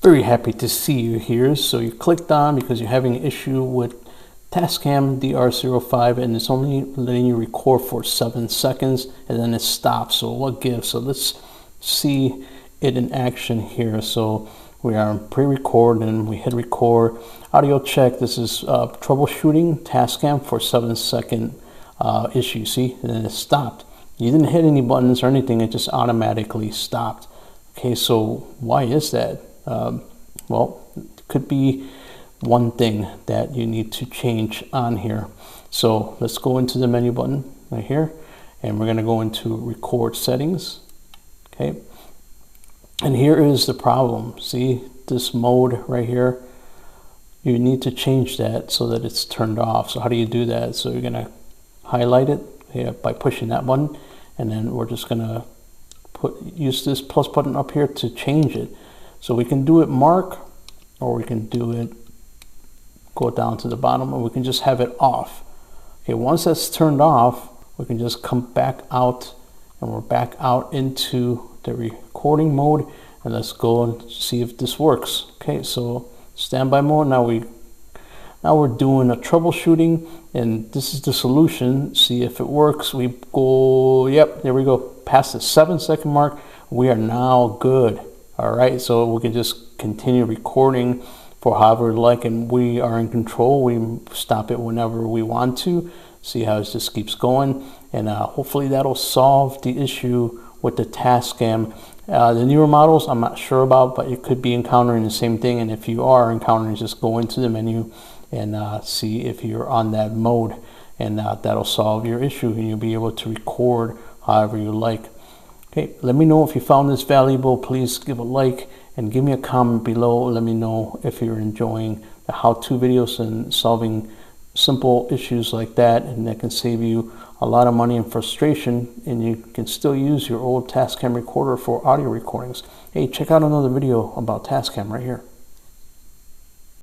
Very happy to see you here. So you clicked on because you're having an issue with Tascam DR-05 and it's only letting you record for 7 seconds and then it stops. So what gives? So let's see it in action here. So we are pre-record and we hit record. Audio check. This is troubleshooting Tascam for 7-second issue. See, and then it stopped. You didn't hit any buttons or anything. It just automatically stopped. Okay, so why is that? Well, it could be one thing that you need to change on here. So let's go into the menu button right here and we're going to go into record settings. Okay, and here is the problem. See this mode right here? You need to change that so that it's turned off. So how do you do that? So you're going to highlight it here by pushing that button, and then we're just going to use this plus button up here to change it. So we can do it mark, or we can do it go down to the bottom, and we can just have it off. Okay, once that's turned off, we can just come back out, and we're back out into the recording mode, and let's go and see if this works. Okay, so standby mode. Now we're doing a troubleshooting, and this is the solution. See if it works. We go, yep, there we go, past the 7-second mark. We are now good. All right, so we can just continue recording for however we like, and we are in control. We stop it whenever we want to. See how it just keeps going, and hopefully that'll solve the issue with the Tascam. The newer models I'm not sure about, but you could be encountering the same thing, and if you are encountering, just go into the menu and see if you're on that mode, and that'll solve your issue, and you'll be able to record however you like. Okay, let me know if you found this valuable. Please give a like and give me a comment below. Let me know if you're enjoying the how-to videos and solving simple issues like that, and that can save you a lot of money and frustration, and you can still use your old Tascam recorder for audio recordings. Hey, check out another video about Tascam right here.